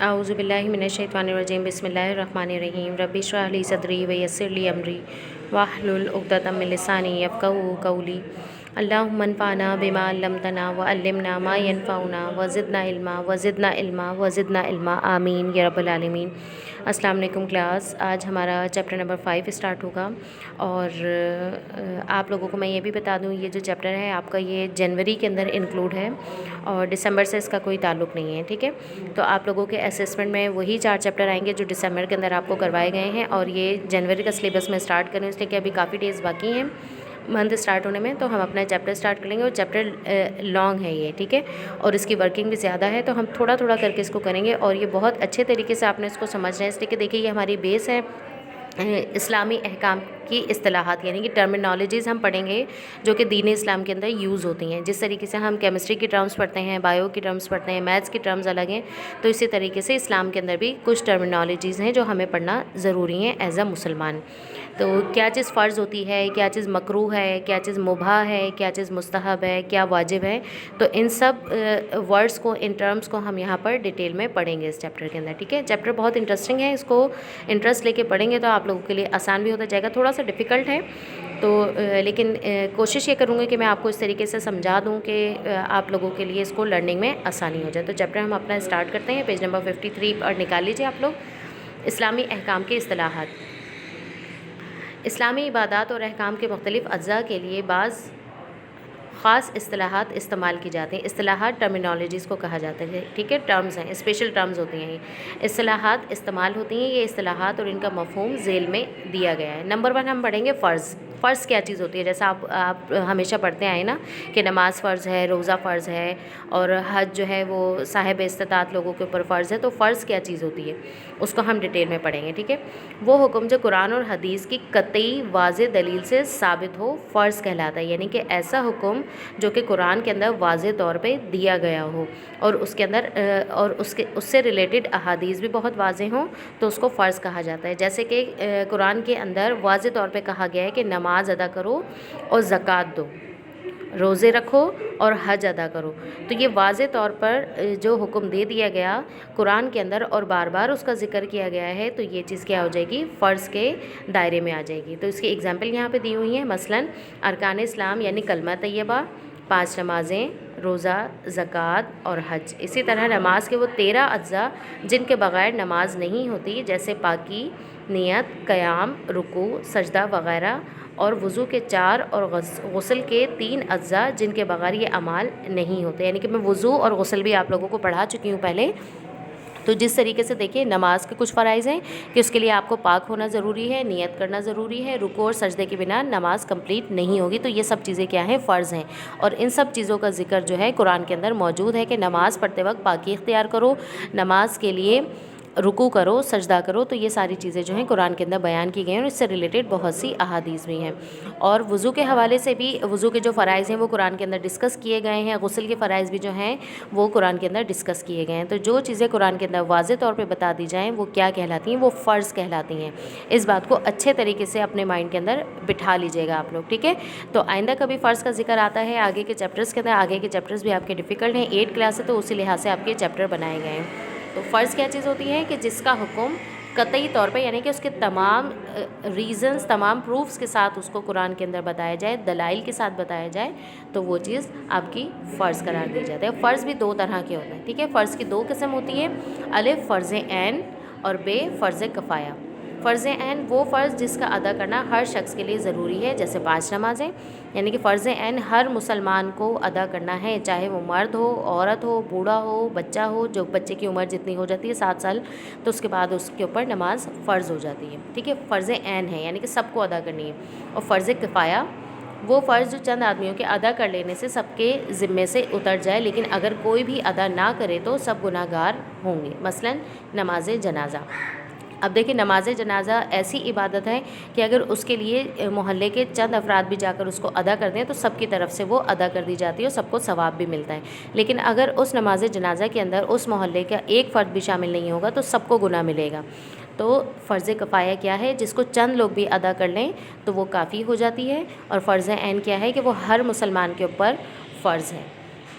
अऊज़ु बिल्लाहि मिनश्शैतानिर्रजीम बिस्मिल्लाहिर्रहमानिर्रहीम रब्बि इश्रह ली सदरी व यस्सिर ली अमरी वाहलुल उक़दतम मिन लिसानी यफ़क़हू क़ौली। अल्लाहुम्मा अन्फ़अना बिमा अल्लमतना व अल्लिमना मा यनफ़अुना व ज़िदना इल्मा आमीन या रब्बल आलमीन। अस्सलाम वालेकुम क्लास। आज हमारा चैप्टर नंबर 5 स्टार्ट होगा और आप लोगों को मैं ये भी बता दूँ, ये जो चैप्टर है आपका ये जनवरी के अंदर इंक्लूड है और दिसंबर से इसका कोई ताल्लुक़ नहीं है। ठीक है, तो आप लोगों के असेसमेंट में वही 4 चैप्टर आएंगे जो दिसंबर के अंदर आपको करवाए गए हैं और ये जनवरी का सिलेबस में स्टार्ट करें इसलिए कि अभी काफ़ी डेज़ बाकी हैं मंथ स्टार्ट होने में, तो हम अपना चैप्टर स्टार्ट कर लेंगे और चैप्टर लॉन्ग है ये। ठीक है, और इसकी वर्किंग भी ज़्यादा है तो हम थोड़ा थोड़ा करके इसको करेंगे और ये बहुत अच्छे तरीके से आपने इसको समझना है इसलिए कि देखिए ये हमारी बेस है इस्लामी अहकाम की इस्तिलाहात, यानी कि टर्मिनोलॉजीज़ हम पढ़ेंगे जो कि दीन इस्लाम के अंदर यूज़ होती हैं। जिस तरीके से हम केमिस्ट्री की टर्म्स पढ़ते हैं, बायो की टर्म्स पढ़ते हैं, मैथ्स की टर्म्स अलग हैं, तो इसी तरीके से इस्लाम के अंदर भी कुछ टर्मिनोलॉजीज़ हैं जो हमें पढ़ना ज़रूरी हैं एज़ अ मुसलमान। तो क्या चीज़ फ़र्ज़ होती है, क्या चीज़ मकरूह है, क्या चीज़ मुबाह है, क्या चीज़ मुस्तहब है, क्या वाजिब है, तो इन सब वर्ड्स को, इन टर्म्स को हम यहाँ पर डिटेल में पढ़ेंगे इस चैप्टर के अंदर। ठीक है, चैप्टर बहुत इंटरेस्टिंग है, इसको इंटरेस्ट लेके पढ़ेंगे तो आप लोगों के लिए आसान भी होता जाएगा। थोड़ा सा डिफ़िकल्ट है तो लेकिन कोशिश ये करूँगी कि मैं आपको इस तरीके से समझा दूँ कि आप लोगों के लिए इसको लर्निंग में आसानी हो जाए। तो चैप्टर हम अपना स्टार्ट करते हैं, पेज नंबर 53 और निकाल लीजिए आप लोग। इस्लामी अहकाम के इस्तिलाहात। इस्लामी इबादत और अहकाम के मुख्तलिफ़ अज्जा के लिए बाज़ ख़ास इस्तिलाहात इस्तेमाल की जाती हैं। इस्तिलाहात टर्मिनोलॉजीज़ को कहा जाता है। ठीक है, टर्म्स हैं, स्पेशल टर्म्स होती हैं, ये इस्तिलाहात इस्तेमाल होती हैं। ये इस्तिलाहात और इनका मफ़हूम ज़ेल में दिया गया है। नंबर 1 हम पढ़ेंगे फ़र्ज़। फ़र्ज़ क्या चीज़ होती है? जैसा आप हमेशा पढ़ते आए ना कि नमाज फ़र्ज़ है, रोज़ा फ़र्ज़ है और हज जो है वो साहिब इस्तिताअत लोगों के ऊपर फ़र्ज़ है। तो फ़र्ज़ क्या चीज़ होती है उसको हम डिटेल में पढ़ेंगे। ठीक है, वो हुक्म जो कुरान और हदीस की कतई वाज़ेह दलील से साबित हो, फ़र्ज़ कहलाता है। यानी कि ऐसा हुक्म जो कि कुरान के अंदर वाज़ेह तौर पे दिया गया हो और उसके अंदर और उससे रिलेटेड अहादीस भी बहुत वाज़ेह हों तो उसको फ़र्ज़ कहा जाता है। जैसे कि कुरान के अंदर वाज़ेह तौर पे कहा गया है कि नमाज अदा करो और ज़कात दो, रोज़े रखो और हज अदा करो। तो ये वाज़ेह तौर पर जो हुक्म दे दिया गया कुरान के अंदर और बार बार उसका ज़िक्र किया गया है तो ये चीज़ क्या हो जाएगी? फ़र्ज़ के दायरे में आ जाएगी। तो इसकी एग्जांपल यहाँ पे दी हुई है। मसलन अरकान इस्लाम यानी कलमा तैयबा, 5 नमाज़ें, रोज़ा, ज़कात और हज। इसी तरह नमाज के वो 13 अज्जा जिनके बग़ैर नमाज नहीं होती, जैसे पाकी, नियत, क़याम, रुकू, सजदा वग़ैरह, और वज़ू के 4 और गुस्ल के 3 अज्जा जिनके बग़ैर ये अमाल नहीं होते। यानी कि मैं वज़ू और गुस्ल भी आप लोगों को पढ़ा चुकी हूँ पहले। तो जिस तरीके से देखिए नमाज के कुछ फ़राइज़ हैं कि उसके लिए आपको पाक होना ज़रूरी है, नियत करना ज़रूरी है, रुकू और सजदे के बिना नमाज कंप्लीट नहीं होगी। तो ये सब चीज़ें क्या हैं? फ़र्ज़ हैं और इन सब चीज़ों का ज़िक्र जो है कुरान के अंदर मौजूद है कि नमाज़ पढ़ते वक्त पाकी इख्तियार करो, नमाज के लिए रुकू करो, सजदा करो। तो ये सारी चीज़ें जो हैं कुरान के अंदर बयान की गई हैं और इससे रिलेटेड बहुत सी अहादीस भी हैं। और वज़ू के हवाले से भी वज़ू के जो फ़राइज़ हैं वो कुरान के अंदर डिस्कस किए गए हैं। गुस्ल के फ़राइज़ भी जो हैं वो कुरान के अंदर डिस्कस किए गए हैं। तो जो चीज़ें कुरान के अंदर वाज़ेह तौर पे बता दी जाएँ वो क्या कहलाती हैं? वो फ़र्ज़ कहलाती हैं। इस बात को अच्छे तरीके से अपने माइंड के अंदर बिठा लीजिएगा आप लोग। ठीक है, तो आइंदा कभी फ़र्ज़ का जिक्र आता है आगे के चैप्टर्स के अंदर, आगे के चैप्टर्स भी आपके डिफ़िकल्ट हैं, 8 क्लास है तो उसी लिहाज से आपके चैप्टर बनाए गए हैं। तो फ़र्ज़ क्या चीज़ होती है कि जिसका हुक्म कतई तौर पे यानी कि उसके तमाम रीज़न्स, तमाम प्रूफ्स के साथ उसको कुरान के अंदर बताया जाए, दलाइल के साथ बताया जाए तो वो चीज़ आपकी फ़र्ज़ करार दी जाती है। फ़र्ज़ भी 2 तरह के होते हैं। ठीक है, फ़र्ज़ की 2 किस्म होती है, अलिफ़ फ़र्ज़ ऐन और बे फ़र्ज़ कफ़ाया। फ़र्ज़ ऐन वो फ़र्ज़ जिसका अदा करना हर शख्स के लिए ज़रूरी है, जैसे 5 नमाज़ें, यानी कि फ़र्ज़ ऐन हर मुसलमान को अदा करना है, चाहे वो मर्द हो, औरत हो, बूढ़ा हो, बच्चा हो। जो बच्चे की उम्र जितनी हो जाती है 7 साल तो उसके बाद उसके ऊपर नमाज फ़र्ज़ हो जाती है। ठीक है, फ़र्ज़ ऐन है यानी कि सबको अदा करनी है। और फ़र्ज़ किफ़ाया वो फ़र्ज़ जो चंद आदमियों के अदा कर लेने से सबके ज़िम्मे से उतर जाए, लेकिन अगर कोई भी अदा ना करे तो सब गुनाहगार होंगे। मसलन नमाज जनाज़ा। अब देखिए नमाज जनाज़ा ऐसी इबादत है कि अगर उसके लिए मोहल्ले के चंद अफराद भी जाकर उसको अदा कर दें तो सबकी तरफ से वो अदा कर दी जाती है और सबको सवाब भी मिलता है। लेकिन अगर उस नमाज जनाज़ा के अंदर उस मोहल्ले का एक फ़र्द भी शामिल नहीं होगा तो सबको गुनाह मिलेगा। तो फ़र्ज़ कफ़ाया क्या है? जिसको चंद लोग भी अदा कर लें तो वो काफ़ी हो जाती है। और फ़र्ज़ ऐन क्या है कि वो हर मुसलमान के ऊपर फ़र्ज़ है।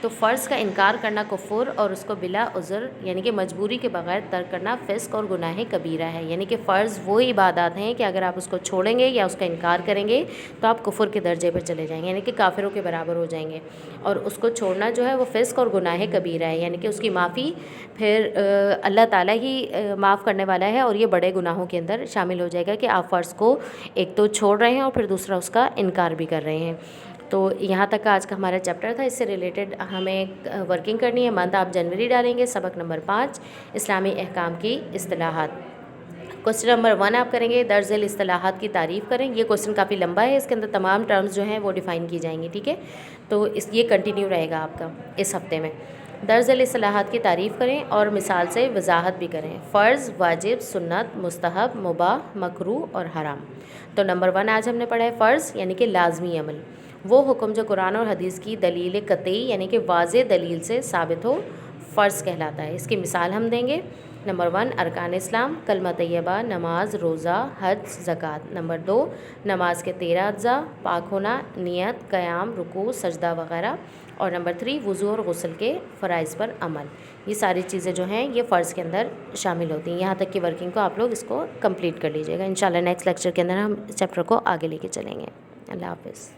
تو फ़र्ض کا انکار کرنا کفر اور اس کو بلا عذر یعنی کہ مجبوری کے بغیر ترک کرنا فسق اور گناہ کبیرہ ہے. یعنی کہ फ़رض وہ عبادات ہیں کہ اگر آپ اس کو چھوڑیں گے یا اس کا انکار کریں گے تو آپ کفر کے درجے پر چلے جائیں گے, یعنی کہ کافروں کے برابر ہو جائیں گے. اور اس کو چھوڑنا جو ہے وہ فسق اور گناہ کبیرہ ہے, یعنی کہ اس کی معافی پھر اللہ تعالیٰ ہی معاف کرنے والا ہے, اور یہ بڑے گناہوں کے اندر شامل ہو جائے گا کہ آپ فرض کو ایک تو چھوڑ رہے ہیں اور پھر دوسرا اس کا انکار بھی کر رہے ہیں. تو یہاں تک کا آج کا ہمارا چیپٹر تھا. اس سے ریلیٹڈ ہمیں ورکنگ کرنی ہے. منتھ آپ جنوری ڈالیں گے. سبق نمبر 5 اسلامی احکام کی اصطلاحات. کوسچن نمبر 1 آپ کریں گے درج ذیل اصطلاحات کی تعریف کریں. یہ کوسچن کافی لمبا ہے, اس کے اندر تمام ٹرمز جو ہیں وہ ڈیفائن کی جائیں گی, ٹھیک ہے. تو یہ کنٹینیو رہے گا آپ کا اس ہفتے میں. درج ذیل اصطلاحات کی تعریف کریں اور مثال سے وضاحت بھی کریں. فرض, واجب, سنت, مستحب, مباح, مکروہ اور حرام. تو نمبر 1 آج ہم نے پڑھا ہے فرض یعنی کہ لازمی عمل, وہ حکم جو قرآن اور حدیث کی دلیل قطعی یعنی کہ واضح دلیل سے ثابت ہو فرض کہلاتا ہے. اس کی مثال ہم دیں گے. نمبر 1 ارکان اسلام, کلمہ طیبہ, نماز, روزہ, حج, زکوٰۃ. نمبر 2 نماز کے 13 اجزاء, پاک ہونا, نیت, قیام, رکوع, سجدہ وغیرہ. اور نمبر 3 وضو اور غسل کے فرائض پر عمل. یہ ساری چیزیں جو ہیں یہ فرض کے اندر شامل ہوتی ہیں. یہاں تک کی ورکنگ کو آپ لوگ اس کو کمپلیٹ کر لیجیے گا. انشاءاللہ نیکسٹ لیکچر کے اندر ہم چیپٹر کو آگے لے کے چلیں گے. اللہ حافظ.